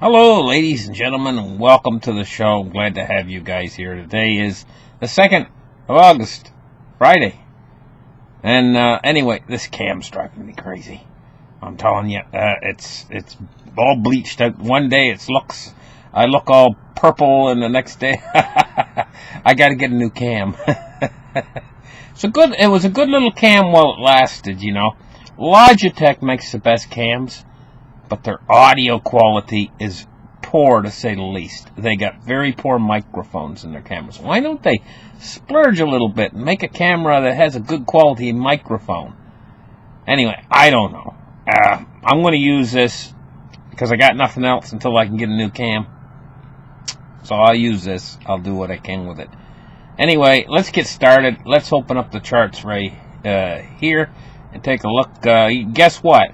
Hello, ladies and gentlemen, and welcome to the show. I'm glad to have you guys here. Today is the 2nd of August, Friday. And anyway, this cam's driving me crazy. I'm telling you, it's all bleached out. One day I look all purple, and the next day I got to get a new cam. It was a good little cam while it lasted, you know. Logitech makes the best cams, but their audio quality is poor, to say the least. They got very poor microphones in their cameras. Why don't they splurge a little bit and make a camera that has a good quality microphone? Anyway, I don't know. I'm going to use this because I got nothing else until I can get a new cam. So I'll use this. I'll do what I can with it. Anyway, let's get started. Let's open up the charts right here and take a look. Guess what?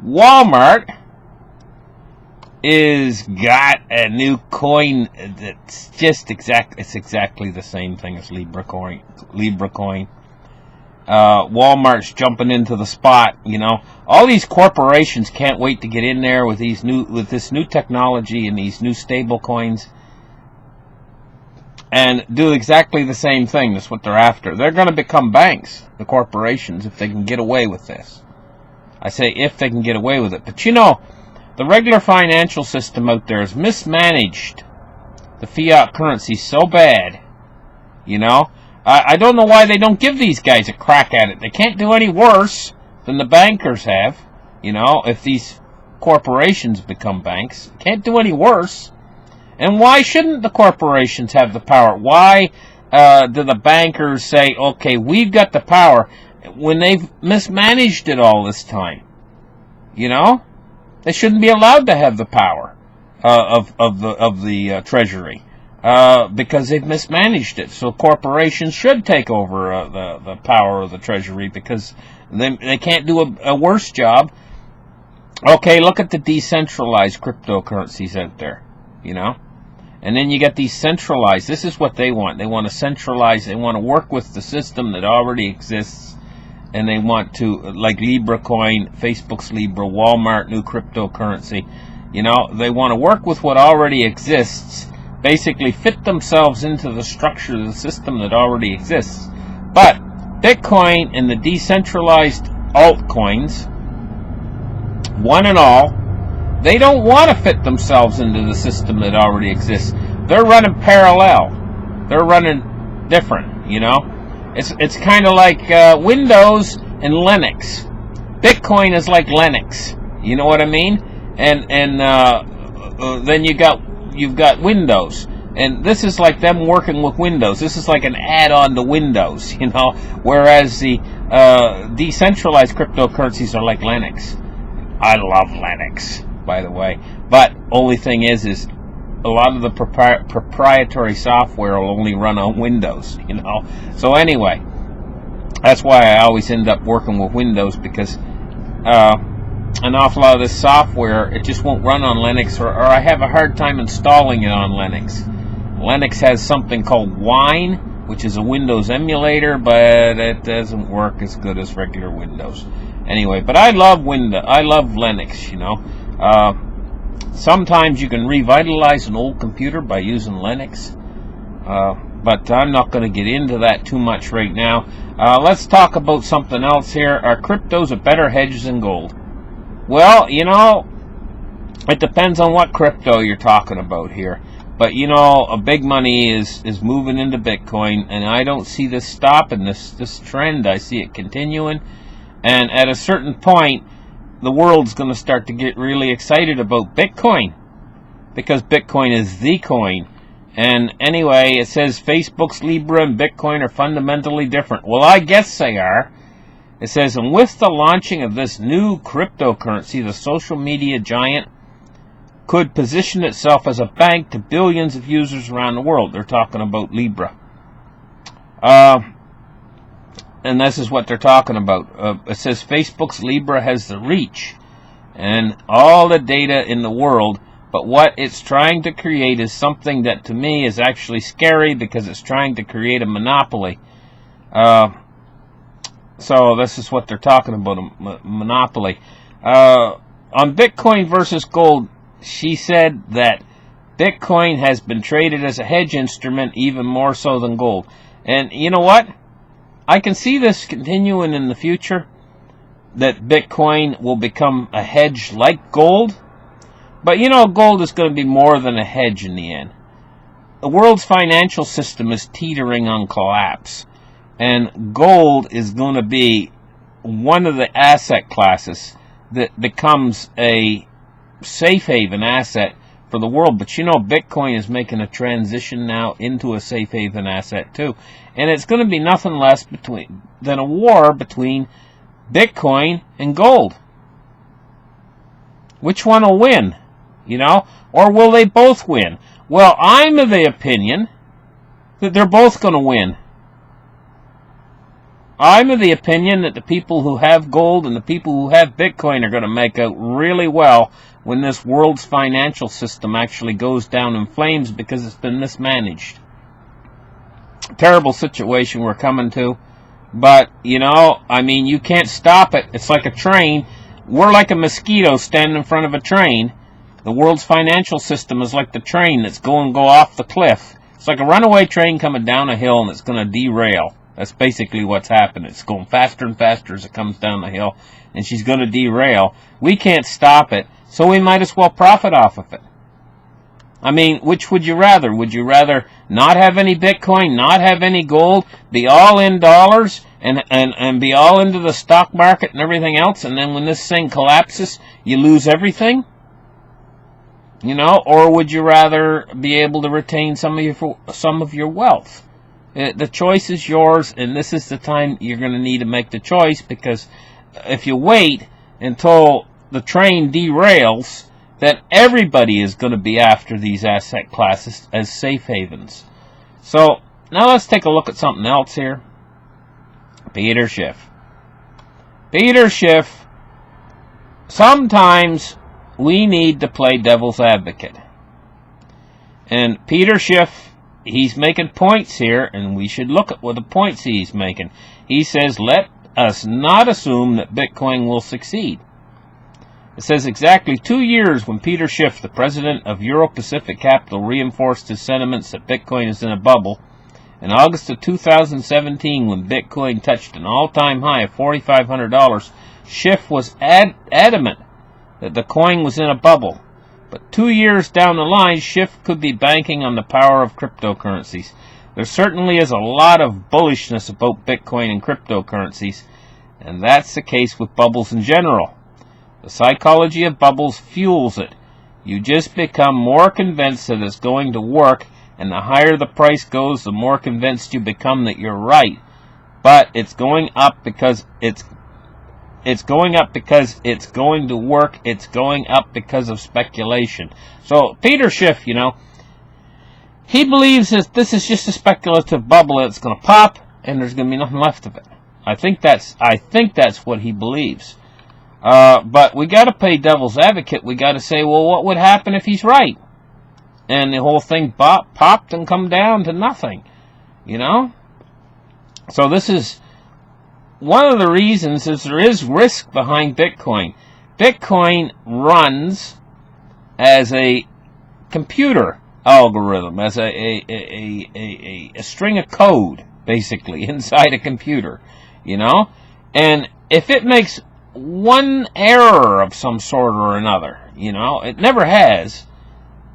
Walmart is got a new coin that's just exactly the same thing as Libra coin. Walmart's jumping into the spot, you know. All these corporations can't wait to get in there with this new technology and these new stable coins and do exactly the same thing. That's what they're after. They're going to become banks, the corporations, if they can get away with this. I say if they can get away with it. But you know, the regular financial system out there has mismanaged the fiat currency so bad, you know. I don't know why they don't give these guys a crack at it. They can't do any worse than the bankers have, you know, if these corporations become banks. Can't do any worse. And why shouldn't the corporations have the power? Why do the bankers say, okay, we've got the power, when they've mismanaged it all this time? You know, they shouldn't be allowed to have the power of the treasury because they've mismanaged it. So corporations should take over the power of the treasury because they can't do a worse job. Okay, look at the decentralized cryptocurrencies out there, you know. And then you get these centralized. This is what they want. They want to centralize. They want to work with the system that already exists. And they want to, like Libra coin, Facebook's Libra, Walmart, new cryptocurrency. You know, they want to work with what already exists, basically fit themselves into the structure of the system that already exists. But Bitcoin and the decentralized altcoins, one and all, they don't want to fit themselves into the system that already exists. They're running parallel. They're running different, you know. It's kind of like Windows and Linux. Bitcoin is like Linux. You know what I mean? And then you've got Windows. And this is like them working with Windows. This is like an add-on to Windows, you know. Whereas the decentralized cryptocurrencies are like Linux. I love Linux, by the way. But only thing is a lot of the proprietary software will only run on Windows, you know. So anyway, that's why I always end up working with Windows, because an awful lot of this software, it just won't run on Linux, or I have a hard time installing it on Linux. Linux has something called Wine, which is a Windows emulator, but it doesn't work as good as regular Windows. Anyway, but I love Linux, you know. Sometimes you can revitalize an old computer by using Linux, but I'm not going to get into that too much right now. Let's talk about something else here. Are cryptos a better hedge than gold? Well, you know, it depends on what crypto you're talking about here. But, you know, a big money is moving into Bitcoin, and I don't see this stopping, this trend. I see it continuing, and at a certain point, the world's going to start to get really excited about Bitcoin, because Bitcoin is the coin. And anyway, it says Facebook's Libra and Bitcoin are fundamentally different. Well, I guess they are. It says, and with the launching of this new cryptocurrency, the social media giant could position itself as a bank to billions of users around the world. They're talking about Libra. And this is what they're talking about. It says Facebook's Libra has the reach and all the data in the world, but what it's trying to create is something that to me is actually scary, because it's trying to create a monopoly. So this is what they're talking about, a monopoly. On Bitcoin versus gold, she said that Bitcoin has been traded as a hedge instrument even more so than gold. And you know what? I can see this continuing in the future, that Bitcoin will become a hedge like gold. But you know, gold is going to be more than a hedge in the end. The world's financial system is teetering on collapse. And gold is going to be one of the asset classes that becomes a safe haven asset for the world. But you know, Bitcoin is making a transition now into a safe haven asset too. And it's going to be nothing less than a war between Bitcoin and gold. Which one will win? You know? Or will they both win? Well, I'm of the opinion that they're both going to win. I'm of the opinion that the people who have gold and the people who have Bitcoin are going to make out really well when this world's financial system actually goes down in flames because it's been mismanaged. Terrible situation we're coming to. But, you know, I mean, you can't stop it. It's like a train. We're like a mosquito standing in front of a train. The world's financial system is like the train that's going to go off the cliff. It's like a runaway train coming down a hill and it's going to derail. That's basically what's happening. It's going faster and faster as it comes down the hill, and she's going to derail. We can't stop it, so we might as well profit off of it. I mean, which would you rather? Would you rather not have any Bitcoin, not have any gold, be all in dollars, and be all into the stock market and everything else, and then when this thing collapses, you lose everything? You know, or would you rather be able to retain some of your wealth? The choice is yours, and this is the time you're going to need to make the choice, because if you wait until the train derails, then everybody is going to be after these asset classes as safe havens. So, now let's take a look at something else here. Peter Schiff. Peter Schiff, sometimes we need to play devil's advocate. And Peter Schiff, he's making points here, and we should look at what the points he's making. He says, let us not assume that Bitcoin will succeed. It says exactly 2 years when Peter Schiff, the president of Euro-Pacific Capital, reinforced his sentiments that Bitcoin is in a bubble. In August of 2017, when Bitcoin touched an all-time high of $4,500, Schiff was adamant that the coin was in a bubble. But 2 years down the line, Schiff could be banking on the power of cryptocurrencies. There certainly is a lot of bullishness about Bitcoin and cryptocurrencies, and that's the case with bubbles in general. The psychology of bubbles fuels it. You just become more convinced that it's going to work, and the higher the price goes, the more convinced you become that you're right. But it's going up because it's going up because it's going to work. It's going up because of speculation. So Peter Schiff, you know, he believes that this is just a speculative bubble that's going to pop and there's going to be nothing left of it. I think that's what he believes. But we got to play devil's advocate. We got to say, well, what would happen if he's right? And the whole thing popped and come down to nothing, you know? So this is one of the reasons is there is risk behind Bitcoin. Bitcoin runs as a computer algorithm, as a string of code, basically, inside a computer, you know? And if it makes one error of some sort or another, you know, it never has,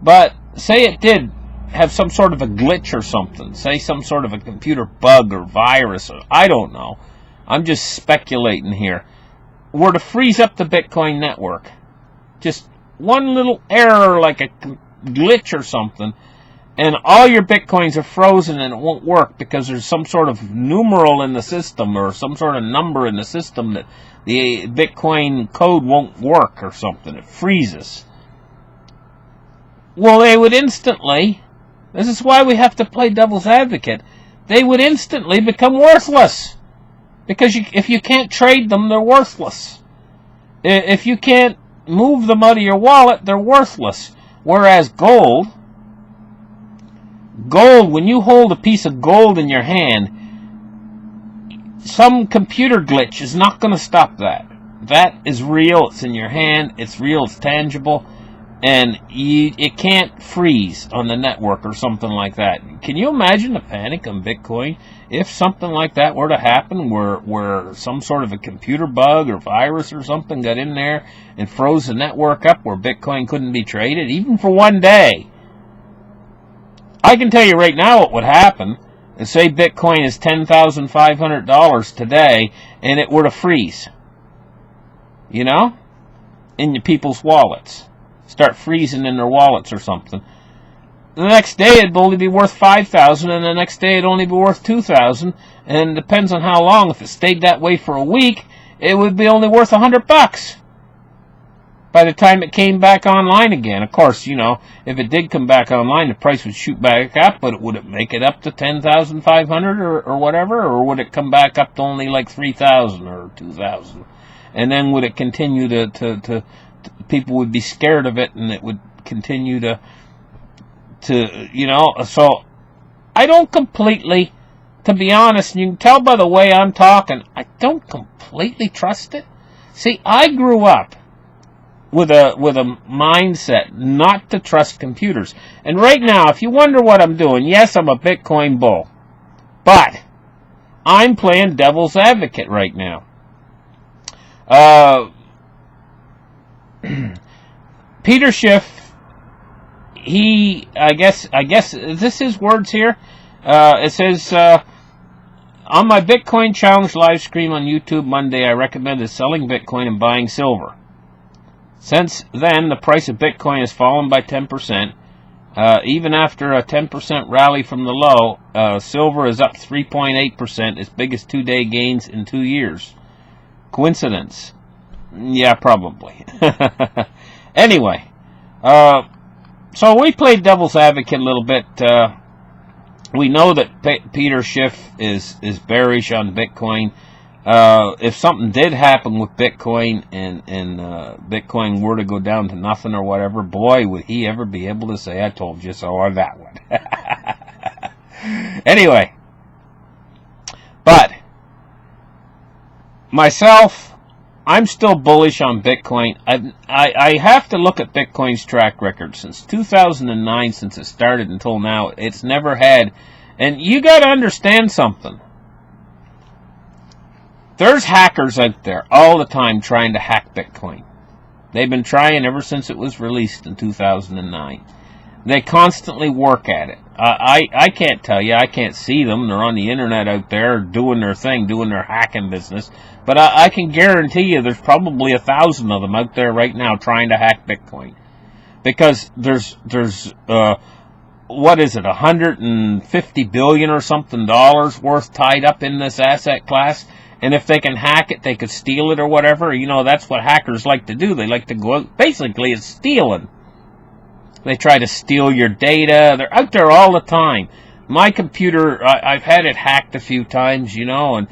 but say it did have some sort of a glitch or something, say some sort of a computer bug or virus, or I don't know, I'm just speculating here, were to freeze up the Bitcoin network, just one little error like a glitch or something, and all your Bitcoins are frozen and it won't work because there's some sort of numeral in the system or some sort of number in the system that the Bitcoin code won't work or something. It freezes. Well, they would instantly, this is why we have to play devil's advocate, they would instantly become worthless. Because if you can't trade them, they're worthless. If you can't move them out of your wallet, they're worthless. Whereas gold, when you hold a piece of gold in your hand, some computer glitch is not going to stop that. That is real. It's in your hand. It's real. It's tangible. and it can't freeze on the network or something like that. Can you imagine the panic on Bitcoin if something like that were to happen, where some sort of a computer bug or virus or something got in there and froze the network up where Bitcoin couldn't be traded, even for one day? I can tell you right now what would happen. Say Bitcoin is $10,500 today, and it were to freeze, in your people's wallets. Start freezing in their wallets or something. The next day it'd only be worth $5,000, and the next day it'd only be worth $2,000, and it depends on how long. If it stayed that way for a week, it would be only worth $100 by the time it came back online again. Of course, if it did come back online, the price would shoot back up, but would it make it up to 10,500 or whatever, or would it come back up to only like 3,000 or 2,000? And then would it continue to people would be scared of it, and it would continue to so I don't completely, to be honest, and you can tell by the way I'm talking, I don't completely trust it. See, I grew up with a mindset not to trust computers. And right now, if you wonder what I'm doing, yes, I'm a Bitcoin bull, but I'm playing devil's advocate right now. Peter Schiff, I guess, is this his words here? It says, on my Bitcoin Challenge live stream on YouTube Monday, I recommended selling Bitcoin and buying silver. Since then, the price of Bitcoin has fallen by 10%. Even after a 10% rally from the low, silver is up 3.8%, its biggest two-day gains in 2 years. Coincidence? Yeah, probably. Anyway, so we played devil's advocate a little bit. We know that Peter Schiff is bearish on Bitcoin. If something did happen with Bitcoin and Bitcoin were to go down to nothing or whatever, boy, would he ever be able to say, I told you so, or that one. Anyway, but myself, I'm still bullish on Bitcoin. I have to look at Bitcoin's track record since 2009, since it started until now. It's never had, and you got to understand something. There's hackers out there all the time trying to hack Bitcoin. They've been trying ever since it was released in 2009. They constantly work at it. I can't tell you. I can't see them. They're on the internet out there doing their thing, doing their hacking business. But I can guarantee you there's probably 1,000 of them out there right now trying to hack Bitcoin. Because there's what is it, 150 billion or something dollars worth tied up in this asset class. And if they can hack it, they could steal it or whatever. That's what hackers like to do. They like to go out. Basically, it's stealing. They try to steal your data. They're out there all the time. My computer, I've had it hacked a few times, and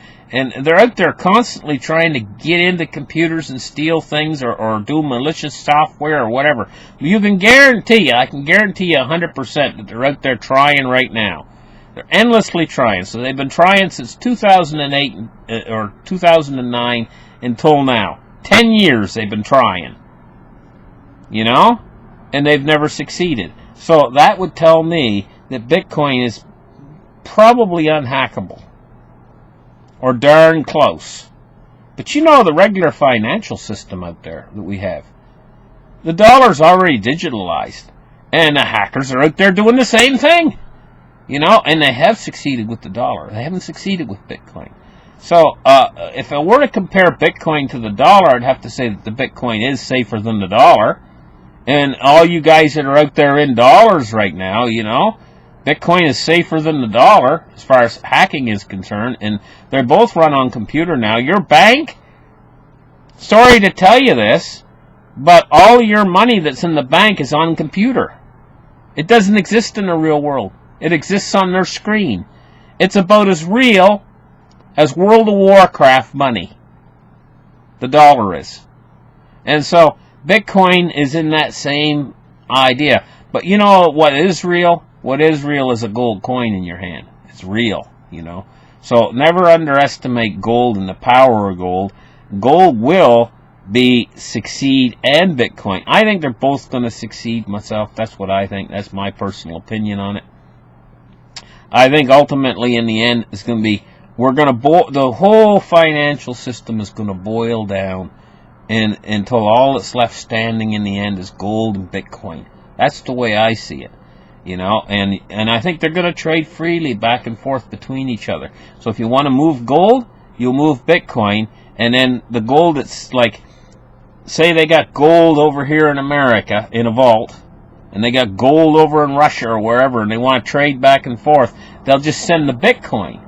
they're out there constantly trying to get into computers and steal things or do malicious software or whatever. I can guarantee you 100% that they're out there trying right now. They're endlessly trying. So they've been trying since 2008 or 2009 until now. 10 years they've been trying. And they've never succeeded. So that would tell me that Bitcoin is probably unhackable. Or darn close. But the regular financial system out there that we have, the dollar's already digitalized. And the hackers are out there doing the same thing. And they have succeeded with the dollar. They haven't succeeded with Bitcoin. So, if I were to compare Bitcoin to the dollar, I'd have to say that the Bitcoin is safer than the dollar. And all you guys that are out there in dollars right now, Bitcoin is safer than the dollar as far as hacking is concerned. And they're both run on computer now. Your bank, sorry to tell you this, but all your money that's in the bank is on computer. It doesn't exist in the real world. It exists on their screen. It's about as real as World of Warcraft money. The dollar is. And so Bitcoin is in that same idea. But what is real? What is real is a gold coin in your hand. It's real, So never underestimate gold and the power of gold. Gold will succeed and Bitcoin. I think they're both going to succeed myself. That's what I think. That's my personal opinion on it. I think ultimately in the end it's going to be, the whole financial system is going to boil down until all that's left standing in the end is gold and Bitcoin. That's the way I see it. You know, and I think they're going to trade freely back and forth between each other. So if you want to move gold, you'll move Bitcoin, and then the gold that's like, say they got gold over here in America in a vault, and they got gold over in Russia or wherever, and they want to trade back and forth, they'll just send the Bitcoin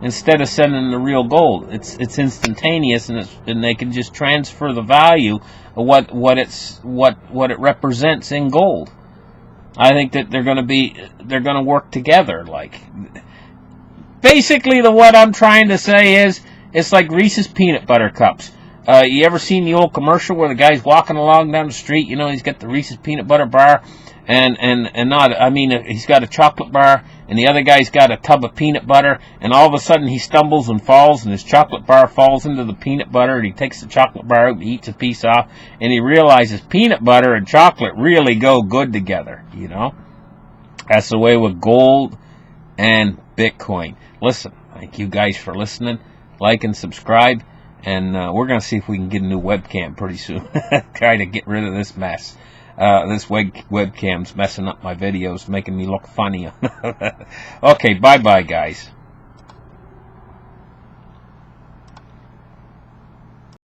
instead of sending the real gold. It's instantaneous, and they can just transfer the value of what it represents in gold. I think that they're going to work together. Like, basically, what I'm trying to say is, it's like Reese's peanut butter cups. You ever seen the old commercial where the guy's walking along down the street? You know, he's got the Reese's peanut butter bar, he's got a chocolate bar, and the other guy's got a tub of peanut butter, and all of a sudden he stumbles and falls, and his chocolate bar falls into the peanut butter, and he takes the chocolate bar out and eats a piece off, and he realizes peanut butter and chocolate really go good together, you know? That's the way with gold and Bitcoin. Listen, thank you guys for listening. Like and subscribe, and we're going to see if we can get a new webcam pretty soon. Try to get rid of this mess. This webcam's messing up my videos, making me look funny. Okay, bye-bye, guys.